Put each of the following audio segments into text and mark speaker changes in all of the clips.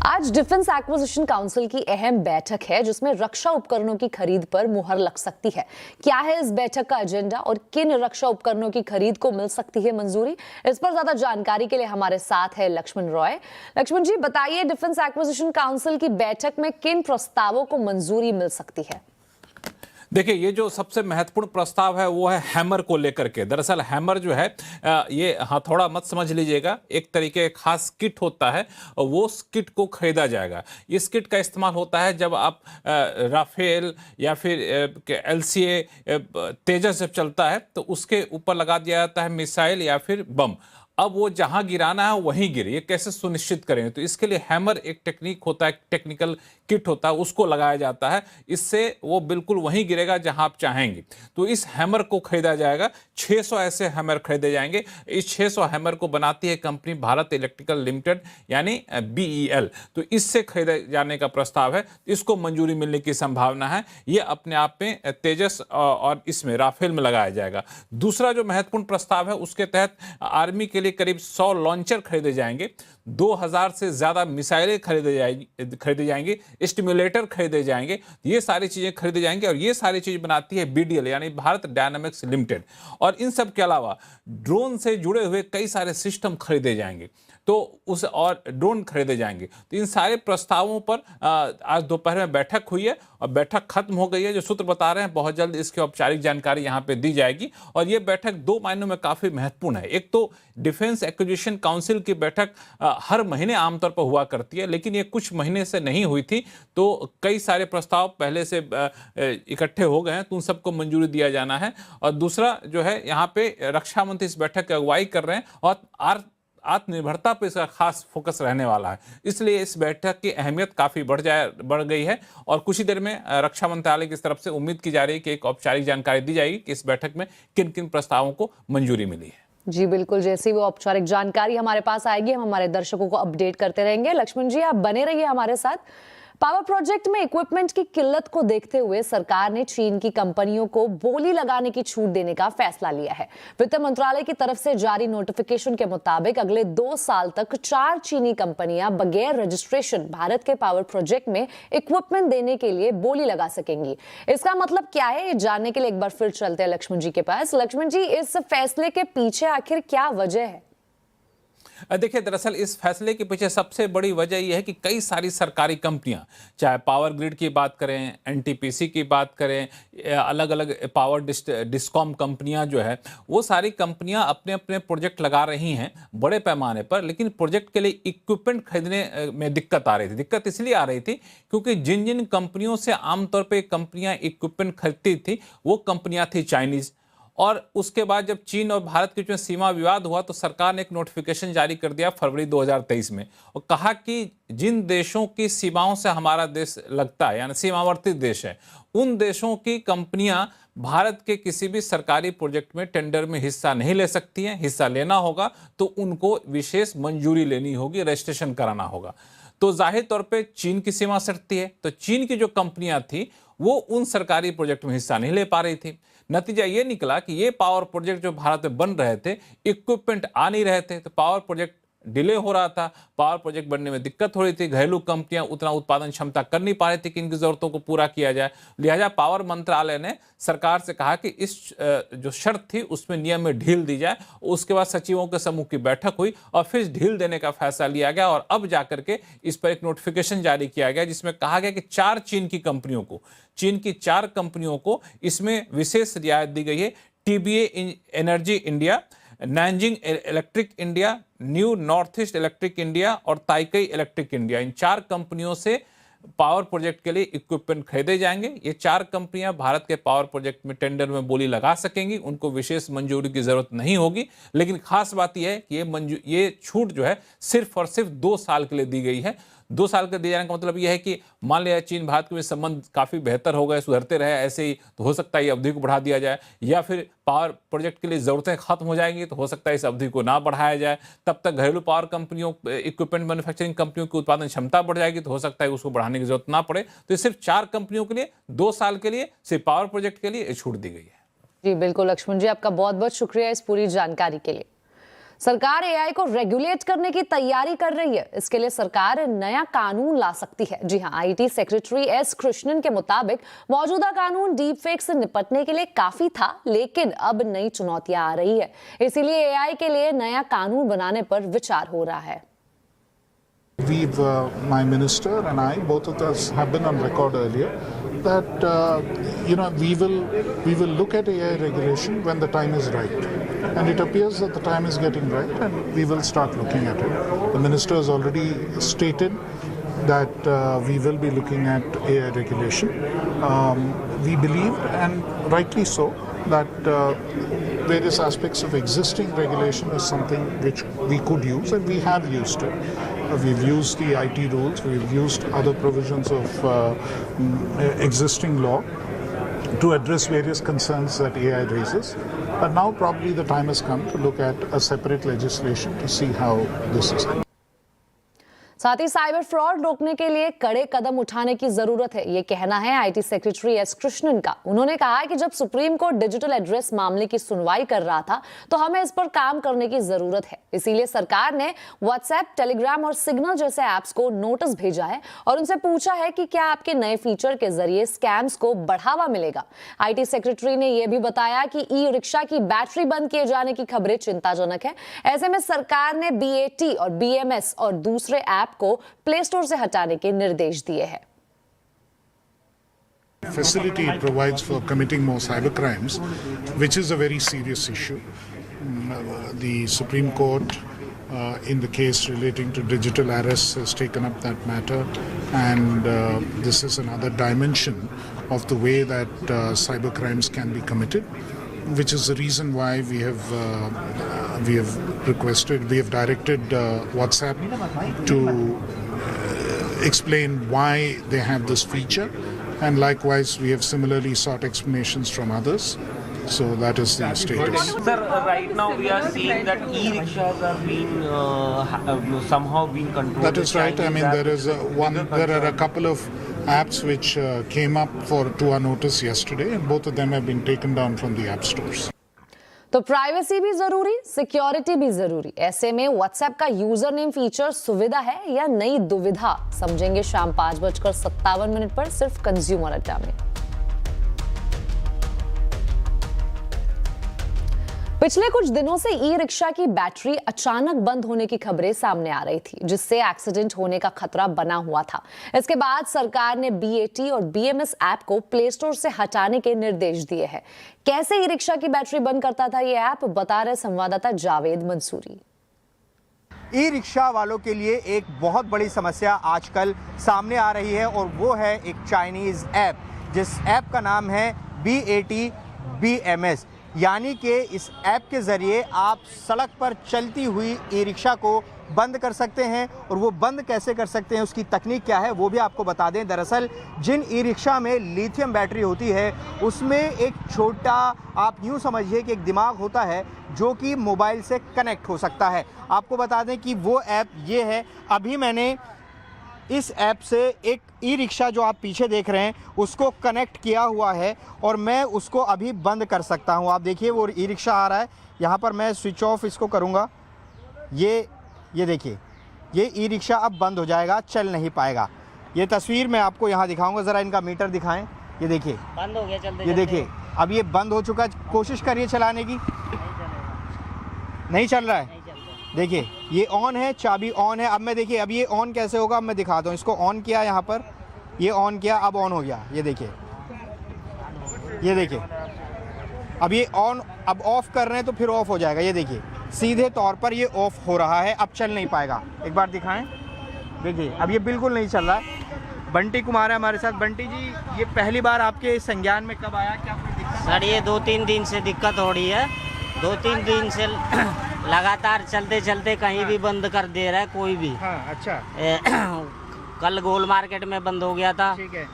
Speaker 1: आज defence acquisition council की अहम बैठक है जिसमें रक्षा उपकरणों की खरीद पर मुहर लग सकती है। क्या है इस बैठक का एजेंडा और किन रक्षा उपकरणों की खरीद को मिल सकती है मंजूरी? इस पर ज्यादा जानकारी के लिए हमारे साथ है लक्ष्मण रॉय। लक्ष्मण जी, बताइए, डिफेंस एक्विजिशन काउंसिल की बैठक में किन प्रस्तावों को मंजूरी मिल सकती है?
Speaker 2: देखिए, ये जो सबसे महत्वपूर्ण प्रस्ताव है वो है हैमर को लेकर के। दरअसल हैमर जो है ये हथौड़ा मत समझ लीजिएगा, एक तरीके का खास किट होता है और वो किट को खरीदा जाएगा। इस किट का इस्तेमाल होता है जब आप राफेल या फिर LCA तेजस जब चलता है तो उसके ऊपर लगा दिया जाता है मिसाइल या फिर बम। अब वो जहां गिराना है वहीं गिरे, ये कैसे सुनिश्चित करें? तो इसके लिए हैमर एक टेक्निक होता है, टेक्निकल किट होता है, उसको लगाया जाता है। इससे वो बिल्कुल वहीं गिरेगा जहां आप चाहेंगे। तो इस हैमर को खरीदा जाएगा। 600 ऐसे हैमर खरीदे जाएंगे। इस 600 हैमर को बनाती है कंपनी भारत इलेक्ट्रिकल लिमिटेड यानी BEL। तो इससे खरीदे जाने का प्रस्ताव है, इसको मंजूरी मिलने की संभावना है। ये अपने आप में तेजस और इसमें राफेल में लगाया जाएगा। दूसरा जो महत्वपूर्ण प्रस्ताव है उसके तहत आर्मी के लिए करीब 100 लॉन्चर खरीदे जाएंगे, 2000 से ज्यादा मिसाइलें खरीदे जाएंगे, स्टिमुलेटर खरीदे जाएंगे। ये सारी चीजें खरीदे जाएंगे और ये सारी चीज बनाती है BDL यानी भारत डायनामिक्स लिमिटेड। और इन सब के अलावा ड्रोन से जुड़े हुए कई सारे सिस्टम खरीदे जाएंगे, तो उस और ड्रोन खरीदे जाएंगे। तो इन सारे प्रस्तावों पर आज दोपहर में बैठक हुई है और बैठक खत्म हो गई है। जो सूत्र बता रहे हैं बहुत जल्द इसकी औपचारिक जानकारी यहाँ पे दी जाएगी। और ये बैठक दो मायनों में काफी महत्वपूर्ण है। एक तो डिफेंस एक्विजिशन काउंसिल की बैठक हर महीने आमतौर पर हुआ करती है, लेकिन ये कुछ महीने से नहीं हुई थी, तो कई सारे प्रस्ताव पहले से इकट्ठे हो गए हैं, तो उन सबको मंजूरी दिया जाना है। और दूसरा जो है, यहाँ पे रक्षा मंत्री इस बैठक की अगुवाई कर रहे हैं और आत्मनिर्भरता पर इसका खास फोकस रहने वाला है। इसलिए इस बैठक की अहमियत काफी बढ़ गई है। और कुछ ही देर में रक्षा मंत्रालय की तरफ से उम्मीद की जा रही है कि एक औपचारिक जानकारी दी जाएगी कि इस बैठक में किन किन प्रस्तावों को मंजूरी मिली है।
Speaker 1: जी बिल्कुल, जैसी वो औपचारिक जानकारी हमारे पास आएगी हम हमारे दर्शकों को अपडेट करते रहेंगे। लक्ष्मण जी, आप बने रहिए हमारे साथ। पावर प्रोजेक्ट में इक्विपमेंट की किल्लत को देखते हुए सरकार ने चीन की कंपनियों को बोली लगाने की छूट देने का फैसला लिया है। वित्त मंत्रालय की तरफ से जारी नोटिफिकेशन के मुताबिक अगले 2 साल तक 4 चीनी कंपनियां बगैर रजिस्ट्रेशन भारत के पावर प्रोजेक्ट में इक्विपमेंट देने के लिए बोली लगा सकेंगी। इसका मतलब क्या है, ये जानने के लिए एक बार फिर चलते हैं लक्ष्मण जी के पास। लक्ष्मण जी, इस फैसले के पीछे आखिर क्या वजह है?
Speaker 2: देखिए, दरअसल इस फैसले के पीछे सबसे बड़ी वजह यह है कि कई सारी सरकारी कंपनियां, चाहे पावर ग्रिड की बात करें, NTPC की बात करें, अलग अलग पावर डिस्कॉम कंपनियां जो है, वो सारी कंपनियां अपने अपने प्रोजेक्ट लगा रही हैं बड़े पैमाने पर, लेकिन प्रोजेक्ट के लिए इक्विपमेंट खरीदने में दिक्कत आ रही थी। दिक्कत इसलिए आ रही थी क्योंकि जिन जिन कंपनियों से आमतौर पर कंपनियां इक्विपमेंट खरीदती थी वो कंपनियां थी चाइनीज। और उसके बाद जब चीन और भारत के बीच में सीमा विवाद हुआ तो सरकार ने एक नोटिफिकेशन जारी कर दिया फरवरी 2023 में, और कहा कि जिन देशों की सीमाओं से हमारा देश लगता है यानी सीमावर्ती देश है, उन देशों की कंपनियां भारत के किसी भी सरकारी प्रोजेक्ट में टेंडर में हिस्सा नहीं ले सकती हैं। हिस्सा लेना होगा तो उनको विशेष मंजूरी लेनी होगी, रजिस्ट्रेशन कराना होगा। तो जाहिर तौर पे चीन की सीमा सटती है, तो चीन की जो कंपनियां थी वो उन सरकारी प्रोजेक्ट में हिस्सा नहीं ले पा रही थी। नतीजा ये निकला कि ये पावर प्रोजेक्ट जो भारत में बन रहे थे, इक्विपमेंट आ नहीं रहे थे, तो पावर प्रोजेक्ट डिले हो रहा था, पावर प्रोजेक्ट बनने में दिक्कत हो रही थी, घरेलू कंपनियां उतना उत्पादन क्षमता कर नहीं पा रही थी कि इनकी जरूरतों को पूरा किया जाए। लिहाजा पावर मंत्रालय ने सरकार से कहा कि इस जो शर्त थी उसमें नियम में ढील दी जाए। उसके बाद सचिवों के समूह की बैठक हुई और फिर ढील देने का फैसला लिया गया और अब जाकर के इस पर एक नोटिफिकेशन जारी किया गया जिसमें कहा गया कि 4 चीन की 4 कंपनियों को इसमें विशेष रियायत दी गई है। TBA energy India, Nanjing electric India, new north east electric India और ताइकई इलेक्ट्रिक इंडिया, इन 4 कंपनियों से पावर प्रोजेक्ट के लिए इक्विपमेंट खरीदे जाएंगे। ये 4 कंपनियां भारत के पावर प्रोजेक्ट में टेंडर में बोली लगा सकेंगी, उनको विशेष मंजूरी की जरूरत नहीं होगी। लेकिन खास बात यह है कि ये छूट जो है सिर्फ और सिर्फ 2 साल के लिए दी गई है। 2 साल के दिए जाने का मतलब यह है कि मान लिया चीन भारत के संबंध काफी बेहतर हो गए, सुधरते रहे ऐसे ही, तो हो सकता है ये अवधि को बढ़ा दिया जाए, या फिर पावर प्रोजेक्ट के लिए जरूरतें खत्म हो जाएंगी तो हो सकता है इस अवधि को ना बढ़ाया जाए। तब तक घरेलू पावर कंपनियों, इक्विपमेंट मैन्युफैक्चरिंग कंपनियों की उत्पादन क्षमता बढ़ जाएगी तो हो सकता है उसको बढ़ाने की जरूरत ना पड़े। तो ये सिर्फ 4 कंपनियों के लिए 2 साल के लिए सिर्फ पावर प्रोजेक्ट के लिए छूट दी गई है।
Speaker 1: जी बिल्कुल लक्ष्मण जी, आपका बहुत बहुत शुक्रिया इस पूरी जानकारी के लिए। सरकार एआई को रेगुलेट करने की तैयारी कर रही है। इसके लिए सरकार नया कानून ला सकती है। जी हां, आईटी सेक्रेटरी एस कृष्णन के मुताबिक मौजूदा कानून डीप फेक से निपटने के लिए काफी था, लेकिन अब नई चुनौतियां आ रही है। इसीलिए एआई के लिए नया कानून बनाने पर विचार हो रहा है।
Speaker 3: My minister and I, both of us have been on record earlier that we will look at AI regulation when the time is right, and it appears that the time is getting right, and we will start looking at it. The minister has already stated that we will be looking at AI regulation. We believe, and rightly so, that various aspects of existing regulation is something which we could use, and we have used it. We've used the IT rules, we've used other provisions of existing law to address various concerns that AI raises. But now probably the time has come to look at a separate legislation to see how this is done.
Speaker 1: साथ ही cyber fraud रोकने के लिए कड़े कदम उठाने की जरूरत है, ये कहना है आईटी सेक्रेटरी एस कृष्णन का। उन्होंने कहा कि जब सुप्रीम कोर्ट डिजिटल एड्रेस मामले की सुनवाई कर रहा था तो हमें इस पर काम करने की जरूरत है। इसीलिए सरकार ने व्हाट्सएप, टेलीग्राम और सिग्नल जैसे ऐप्स को नोटिस भेजा है और उनसे पूछा है कि क्या आपके नए फीचर के जरिए स्कैम्स को बढ़ावा मिलेगा। आईटी सेक्रेटरी ने यह भी बताया कि ई रिक्शा की बैटरी बंद किए जाने की खबरें चिंताजनक है। ऐसे में सरकार ने BAT और BMS और दूसरे ऐप को प्ले स्टोर से हटाने के निर्देश दिए हैं।
Speaker 3: Facility it provides for committing more cyber crimes, which is a very serious issue. The Supreme Court, in the case relating to digital arrests, has taken up that matter, and this is another dimension of the way that cyber crimes can be committed, which is the reason why we have directed WhatsApp to explain why they have this feature, and likewise we have similarly sought explanations from others. So that is the status.
Speaker 4: Sir, right now we are seeing that e-rickshaws are being somehow being controlled.
Speaker 3: That is right. I mean, there are a couple of apps which came up to our notice yesterday, and both of them have been taken down from the app stores.
Speaker 1: तो privacy भी जरूरी, security भी जरूरी। ऐसे में WhatsApp का user name feature सुविधा है या नई दुविधा, समझेंगे शाम 5:57 पर सिर्फ कंज्यूमर अड्डा में। पिछले कुछ दिनों से ई रिक्शा की बैटरी अचानक बंद होने की खबरें सामने आ रही थी, जिससे एक्सीडेंट होने का खतरा बना हुआ था। इसके बाद सरकार ने BAT और BMS ऐप को प्ले स्टोर से हटाने के निर्देश दिए हैं। कैसे ई रिक्शा की बैटरी बंद करता था ये ऐप, बता रहे संवाददाता जावेद मंसूरी।
Speaker 5: ई रिक्शा वालों के लिए एक बहुत बड़ी समस्या आजकल सामने आ रही है, और वो है एक चाइनीज ऐप, जिस ऐप का नाम है BAT BMS। यानी कि इस ऐप के ज़रिए आप सड़क पर चलती हुई ई रिक्शा को बंद कर सकते हैं। और वो बंद कैसे कर सकते हैं, उसकी तकनीक क्या है, वो भी आपको बता दें। दरअसल जिन ई रिक्शा में लिथियम बैटरी होती है, उसमें एक छोटा, आप यूँ समझिए कि एक दिमाग होता है जो कि मोबाइल से कनेक्ट हो सकता है। आपको बता दें कि वो ऐप ये है। अभी मैंने इस ऐप से एक ई रिक्शा जो आप पीछे देख रहे हैं उसको कनेक्ट किया हुआ है, और मैं उसको अभी बंद कर सकता हूं। आप देखिए वो ई रिक्शा आ रहा है, यहाँ पर मैं स्विच ऑफ इसको करूँगा। ये देखिए, ये ई रिक्शा अब बंद हो जाएगा, चल नहीं पाएगा। ये तस्वीर मैं आपको यहाँ दिखाऊंगा, ज़रा इनका मीटर दिखाएं। ये देखिए
Speaker 4: बंद हो गया, चलते
Speaker 5: ये देखिए अब ये बंद हो चुका। कोशिश करिए चलाने की, नहीं चल रहा है। देखिए ये ऑन है, चाबी ऑन है। अब मैं देखिए, अब ये ऑन कैसे होगा, अब मैं दिखाता हूँ। इसको ऑन किया, यहाँ पर ये ऑन किया, अब ऑन हो गया। ये देखिए अब ये ऑन, अब ऑफ कर रहे हैं तो फिर ऑफ हो जाएगा। ये देखिए सीधे तौर पर ये ऑफ हो रहा है, अब चल नहीं पाएगा। एक बार दिखाएं, देखिए अब ये बिल्कुल नहीं चल रहा है। बंटी कुमार है हमारे साथ। बंटी जी, ये पहली बार आपके संज्ञान में कब आया, क्या कोई दिक्कत?
Speaker 6: सर ये 2-3 दिन से दिक्कत हो रही है। 2-3 दिन से लगातार चलते चलते कहीं भी बंद कर दे रहा है कोई भी।
Speaker 5: हाँ, अच्छा।
Speaker 6: कल गोल मार्केट में बंद हो गया था,
Speaker 5: ठीक है।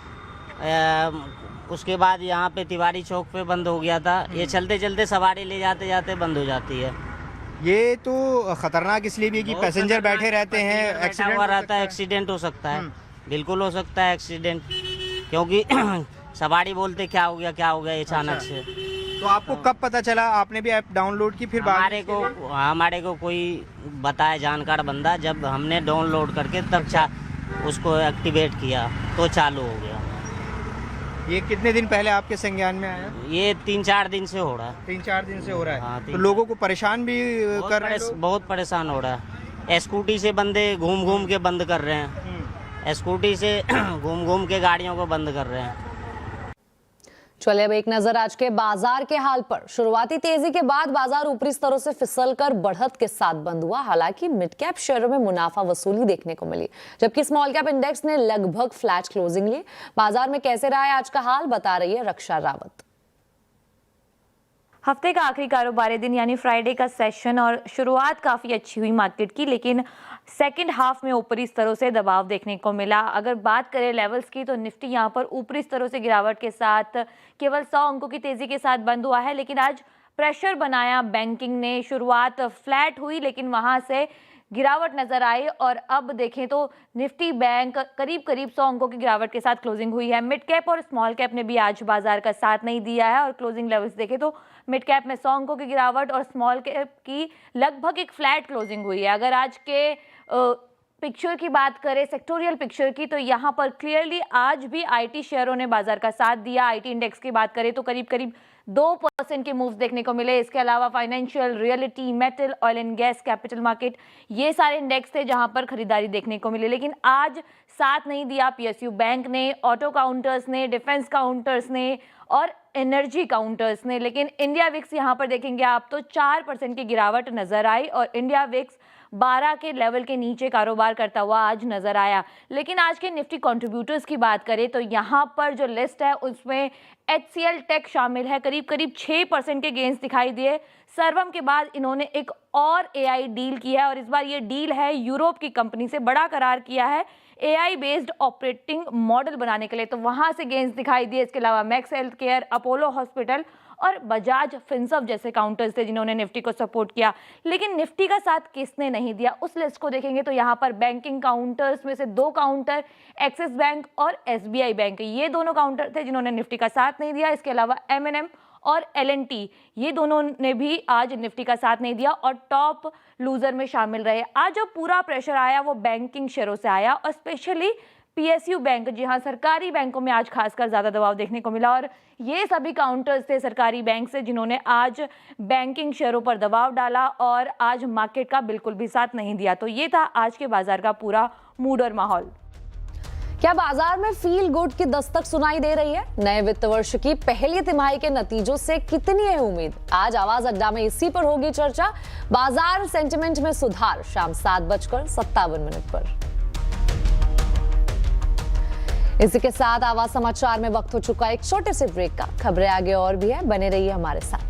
Speaker 6: उसके बाद यहाँ पे तिवारी चौक पे बंद हो गया था। ये चलते चलते सवारी ले जाते जाते बंद हो जाती है।
Speaker 5: ये तो खतरनाक इसलिए भी कि पैसेंजर बैठे रहते हैं,
Speaker 6: एक्सीडेंट हुआ रहता है, एक्सीडेंट हो सकता है, बिल्कुल हो सकता है एक्सीडेंट, क्योंकि सवारी बोलते क्या हो गया अचानक से।
Speaker 5: तो आपको कब पता चला? आपने भी ऐप डाउनलोड की फिर बाद में?
Speaker 6: हमारे को कोई बताया जानकार बंदा, जब हमने डाउनलोड करके तब उसको एक्टिवेट किया तो चालू हो गया।
Speaker 5: ये कितने दिन पहले आपके संज्ञान में आया?
Speaker 6: ये 3-4 दिन से हो रहा है।
Speaker 5: 3-4 दिन से हो रहा है।
Speaker 6: हाँ,
Speaker 5: तो लोगों को परेशान भी कर रहे हैं?
Speaker 6: बहुत परेशान हो रहा है। स्कूटी से बंदे घूम घूम के बंद कर रहे हैं, स्कूटी से घूम घूम के गाड़ियों को बंद कर रहे हैं।
Speaker 1: चलिए अब एक नजर आज के बाजार के हाल पर। शुरुआती तेजी के बाद बाजार ऊपरी स्तरों से फिसलकर बढ़त के साथ बंद हुआ। हालांकि मिड कैप शेयरों में मुनाफा वसूली देखने को मिली, जबकि स्मॉल कैप इंडेक्स ने लगभग फ्लैट क्लोजिंग ली। बाजार में कैसे रहा है आज का हाल, बता रही है रक्षा रावत।
Speaker 7: हफ्ते का आखिरी कारोबारी दिन यानी फ्राइडे का सेशन और शुरुआत काफ़ी अच्छी हुई मार्केट की, लेकिन सेकंड हाफ में ऊपरी स्तरों से दबाव देखने को मिला। अगर बात करें लेवल्स की तो निफ्टी यहां पर ऊपरी स्तरों से गिरावट के साथ केवल 100 अंकों की तेजी के साथ बंद हुआ है, लेकिन आज प्रेशर बनाया बैंकिंग ने। शुरुआत फ्लैट हुई लेकिन वहां से गिरावट नजर आई और अब देखें तो निफ्टी बैंक करीब 100 अंकों की गिरावट के साथ क्लोजिंग हुई है। मिड कैप और स्मॉल कैप ने भी आज बाजार का साथ नहीं दिया है और क्लोजिंग लेवल्स देखें तो मिड कैप में 100 अंकों की गिरावट और स्मॉल कैप की लगभग एक फ्लैट क्लोजिंग हुई है। अगर आज के पिक्चर की बात करें, सेक्टोरियल पिक्चर की, तो यहाँ पर क्लियरली आज भी आईटी शेयरों ने बाजार का साथ दिया। आईटी इंडेक्स की बात करें तो करीब 2% के मूव्स देखने को मिले। इसके अलावा financial, reality, metal, oil and gas, capital market, ये सारे इंडेक्स थे जहां पर खरीदारी देखने को मिले। लेकिन आज साथ नहीं दिया पीएसयू बैंक ने, ऑटो काउंटर्स ने, डिफेंस काउंटर्स ने और एनर्जी काउंटर्स ने। लेकिन इंडिया विक्स यहाँ पर देखेंगे आप तो 4% की गिरावट नजर आई और इंडिया विक्स 12 के लेवल के नीचे कारोबार करता हुआ आज नजर आया। लेकिन आज के निफ्टी कंट्रीब्यूटर्स की बात करें तो यहाँ पर जो लिस्ट है उसमें HCL टेक शामिल है, करीब 6% के गेंस दिखाई दिए। सर्वम के बाद इन्होंने एक और AI डील किया है और इस बार ये डील है यूरोप की कंपनी से, बड़ा करार किया है AI बेस्ड ऑपरेटिंग मॉडल बनाने के लिए, तो वहां से गेंस दिखाई दिए। इसके अलावा max health care, Apollo hospital और बजाज फिनसर्व जैसे काउंटर्स थे जिन्होंने निफ्टी को सपोर्ट किया। लेकिन निफ्टी का साथ किसने नहीं दिया उस लिस्ट को देखेंगे तो यहाँ पर बैंकिंग काउंटर्स में से 2 काउंटर एक्सिस बैंक और SBI बैंक, ये दोनों काउंटर थे जिन्होंने निफ्टी का साथ नहीं दिया। इसके अलावा M&M और L&T, ये दोनों ने भी आज निफ्टी का साथ नहीं दिया और टॉप लूजर में शामिल रहे। आज जो पूरा प्रेशर आया वो बैंकिंग शेयरों से आया और स्पेशली PSU बैंक, जी हाँ, सरकारी बैंकों में आज खासकर ज्यादा दबाव देखने को मिला और ये सभी काउंटर्स थे सरकारी बैंक से जिन्होंने आज बैंकिंग शेयरों पर दबाव डाला और आज मार्केट का बिल्कुल भी साथ नहीं दिया। तो ये था आज के बाजार का पूरा मूड और माहौल।
Speaker 1: क्या बाजार में फील गुड की दस्तक सुनाई दे रही है? नए वित्त वर्ष की पहली तिमाही के नतीजों से कितनी है उम्मीद? आज आवाज अड्डा में इसी पर होगी चर्चा। बाजार सेंटिमेंट में सुधार, शाम 7:57 पर। इसी के साथ आवाज समाचार में वक्त हो चुका है एक छोटे से ब्रेक का। खबरें आगे और भी है, बने रहिए हमारे साथ।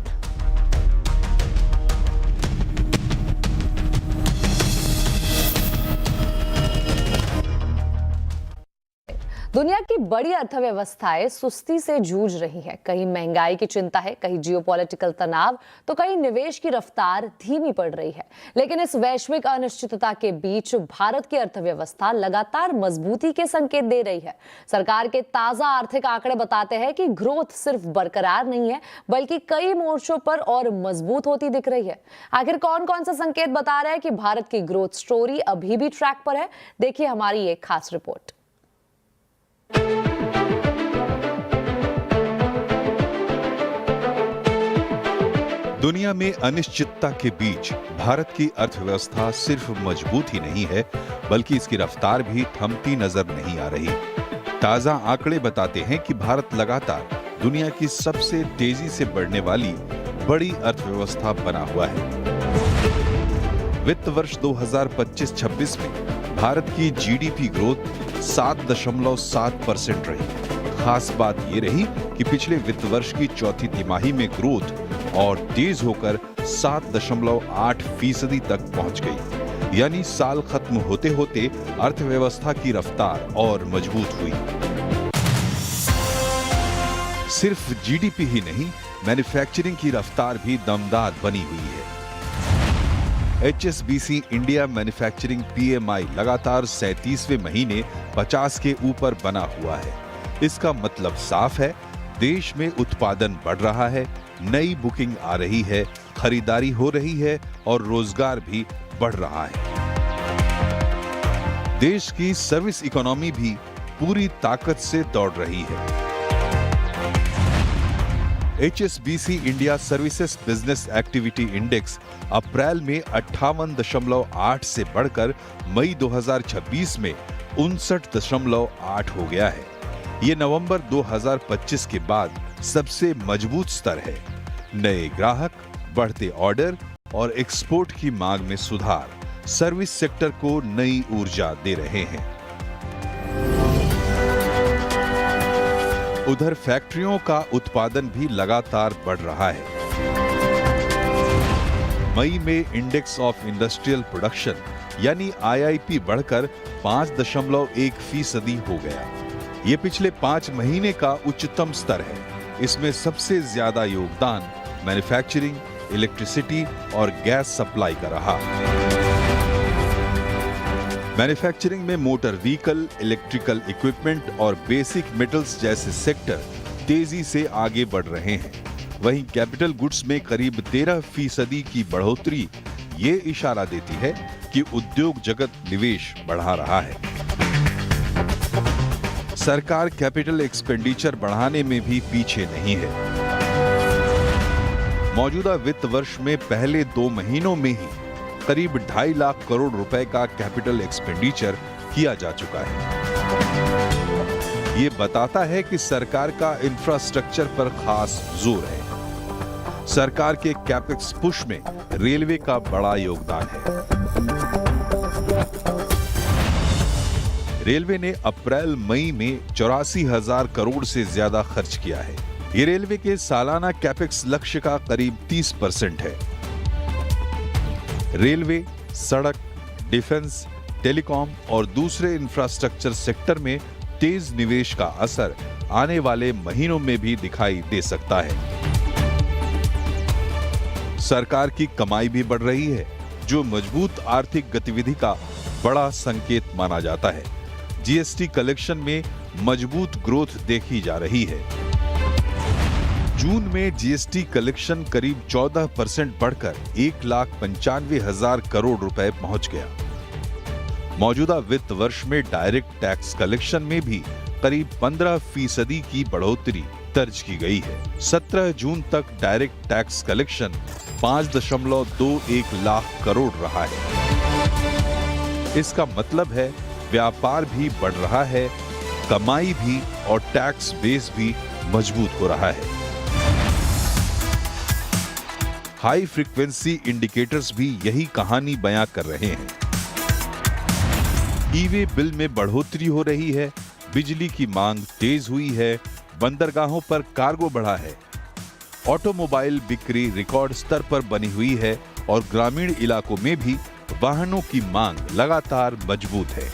Speaker 1: दुनिया की बड़ी अर्थव्यवस्थाएं सुस्ती से जूझ रही है। कहीं महंगाई की चिंता है, कहीं जियोपॉलिटिकल तनाव, तो कहीं निवेश की रफ्तार धीमी पड़ रही है। लेकिन इस वैश्विक अनिश्चितता के बीच भारत की अर्थव्यवस्था लगातार मजबूती के संकेत दे रही है। सरकार के ताजा आर्थिक आंकड़े बताते हैं कि ग्रोथ सिर्फ बरकरार नहीं है बल्कि कई मोर्चों पर और मजबूत होती दिख रही है। आखिर कौन कौन से संकेत बता रहे हैं कि भारत की ग्रोथ स्टोरी अभी भी ट्रैक पर है? देखिए हमारी एक खास रिपोर्ट।
Speaker 8: दुनिया में अनिश्चितता के बीच भारत की अर्थव्यवस्था सिर्फ मजबूत ही नहीं है बल्कि इसकी रफ्तार भी थमती नजर नहीं आ रही। ताजा आंकड़े बताते हैं कि भारत लगातार दुनिया की सबसे तेजी से बढ़ने वाली बड़ी अर्थव्यवस्था बना हुआ है। वित्त वर्ष 2025-26 में भारत की GDP ग्रोथ 7.7% रही। खास बात ये रही कि पिछले वित्त वर्ष की चौथी तिमाही में ग्रोथ और तेज होकर 7.8% तक पहुंच गई। यानी साल खत्म होते होते अर्थव्यवस्था की रफ्तार और मजबूत हुई। सिर्फ GDP ही नहीं, मैन्युफैक्चरिंग की रफ्तार भी दमदार बनी हुई है। HSBC इंडिया मैन्युफैक्चरिंग PMI लगातार 37वें महीने 50 के ऊपर बना हुआ है। इसका मतलब साफ है, देश में उत्पादन बढ़ रहा है, नई बुकिंग आ रही है, खरीदारी हो रही है और रोजगार भी बढ़ रहा है। देश की सर्विस इकोनॉमी भी पूरी ताकत से दौड़ रही है। HSBC India services business activity index April में 58.8 से बढ़कर मई 2026 में 59.8 हो गया है। ये नवंबर 2025 के बाद सबसे मजबूत स्तर है। नए ग्राहक, बढ़ते ऑर्डर और एक्सपोर्ट की मांग में सुधार सर्विस सेक्टर को नई ऊर्जा दे रहे हैं। उधर फैक्ट्रियों का उत्पादन भी लगातार बढ़ रहा है। मई में इंडेक्स ऑफ इंडस्ट्रियल प्रोडक्शन यानी IIP बढ़कर 5.1% हो गया। ये पिछले 5 महीने का उच्चतम स्तर है। इसमें सबसे ज्यादा योगदान मैन्युफैक्चरिंग, इलेक्ट्रिसिटी और गैस सप्लाई का रहा। मैन्युफैक्चरिंग में मोटर व्हीकल, इलेक्ट्रिकल इक्विपमेंट और बेसिक मेटल्स जैसे सेक्टर तेजी से आगे बढ़ रहे हैं। वहीं कैपिटल गुड्स में करीब 13% की बढ़ोतरी ये इशारा देती है कि उद्योग जगत निवेश बढ़ा रहा है। सरकार कैपिटल एक्सपेंडिचर बढ़ाने में भी पीछे नहीं है। मौजूदा वित्त वर्ष में पहले 2 महीनों में ही करीब 2.5 लाख करोड़ रुपए का कैपिटल एक्सपेंडिचर किया जा चुका है। ये बताता है कि सरकार का इंफ्रास्ट्रक्चर पर खास जोर है। सरकार के कैपेक्स पुश में रेलवे का बड़ा योगदान है। रेलवे ने अप्रैल मई में 84,000 करोड़ से ज्यादा खर्च किया है। ये रेलवे के सालाना कैपेक्स लक्ष्य का करीब 30% है। रेलवे, सड़क, डिफेंस, टेलीकॉम और दूसरे इंफ्रास्ट्रक्चर सेक्टर में तेज निवेश का असर आने वाले महीनों में भी दिखाई दे सकता है। सरकार की कमाई भी बढ़ रही है, जो मजबूत आर्थिक गतिविधि का बड़ा संकेत माना जाता है। जीएसटी कलेक्शन में मजबूत ग्रोथ देखी जा रही है। जून में जीएसटी कलेक्शन करीब 14% बढ़कर 1,95,000 करोड़ रुपए पहुंच गया। मौजूदा वित्त वर्ष में डायरेक्ट टैक्स कलेक्शन में भी करीब 15% की बढ़ोतरी दर्ज की गई है। 17 जून तक direct tax collection 5.21 lakh crore रहा है। इसका मतलब है व्यापार भी बढ़ रहा है, कमाई भी और टैक्स बेस भी मजबूत हो रहा है। हाई फ्रीक्वेंसी इंडिकेटर्स भी यही कहानी बयां कर रहे हैं। ई-वे बिल में बढ़ोतरी हो रही है, बिजली की मांग तेज हुई है, बंदरगाहों पर कार्गो बढ़ा है, ऑटोमोबाइल बिक्री रिकॉर्ड स्तर पर बनी हुई है और ग्रामीण इलाकों में भी वाहनों की मांग लगातार मजबूत है।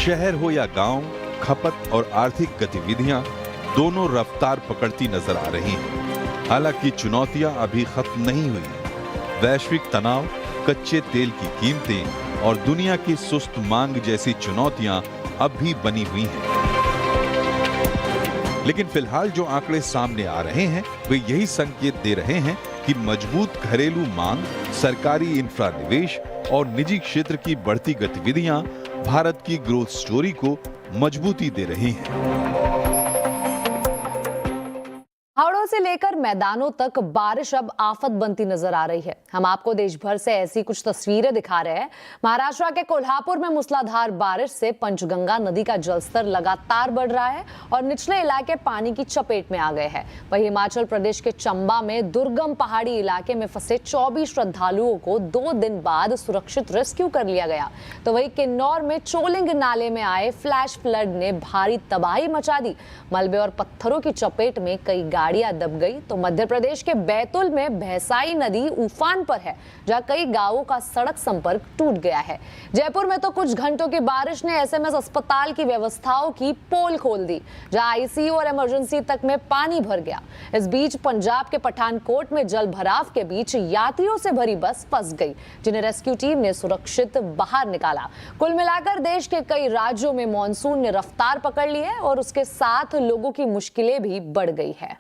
Speaker 8: शहर हो या गांव, खपत और आर्थिक गतिविधियां दोनों रफ्तार पकड़ती नजर आ रही हैं। हालांकि चुनौतियां अभी खत्म नहीं हुई। वैश्विक तनाव, कच्चे तेल की कीमतें और दुनिया की सुस्त मांग जैसी चुनौतियां अब भी बनी हुई हैं। लेकिन फिलहाल जो आंकड़े सामने आ रहे हैं वे यही संकेत दे रहे हैं कि मजबूत घरेलू मांग, सरकारी इंफ्रा निवेश और निजी क्षेत्र की बढ़ती गतिविधियां भारत की ग्रोथ स्टोरी को मजबूती दे रही हैं।
Speaker 1: हावड़ों से लेकर मैदानों तक बारिश अब आफत बनती नजर आ रही है। हम आपको देश भर से ऐसी कुछ तस्वीरें दिखा रहे हैं। महाराष्ट्र के कोल्हापुर में मूसलाधार बारिश से पंचगंगा नदी का जलस्तर लगातार बढ़ रहा है और निचले इलाके पानी की चपेट में आ गए हैं। वहीं हिमाचल प्रदेश के चंबा में दुर्गम पहाड़ी इलाके में फंसे 24 श्रद्धालुओं को 2 दिन बाद सुरक्षित रेस्क्यू कर लिया गया। तो वहीं किन्नौर में चोलिंग नाले में आए फ्लैश फ्लड ने भारी तबाही मचा दी। मलबे और पत्थरों की चपेट में कई गाड़ियां दब गई। तो मध्य प्रदेश के बैतूल में भैंसाई नदी उफान पर है, जहां कई गांवों का सड़क संपर्क टूट गया है। जयपुर में तो कुछ घंटों की बारिश ने एसएमएस अस्पताल की व्यवस्थाओं की पोल खोल दी, जहां आईसीयू और इमरजेंसी तक में पानी भर गया। इस बीच पंजाब के पठानकोट में जल भराव के बीच यात्रियों से भरी बस फंस गई, जिन्हें रेस्क्यू टीम ने सुरक्षित बाहर निकाला। कुल मिलाकर देश के कई राज्यों में मॉनसून ने रफ्तार पकड़ ली है और उसके साथ लोगों की मुश्किलें भी बढ़ गई है।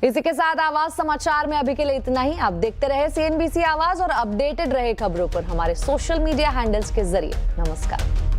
Speaker 1: इसी के साथ आवाज समाचार में अभी के लिए इतना ही। आप देखते रहे CNBC आवाज और अपडेटेड रहे खबरों पर हमारे सोशल मीडिया हैंडल्स के जरिए। नमस्कार।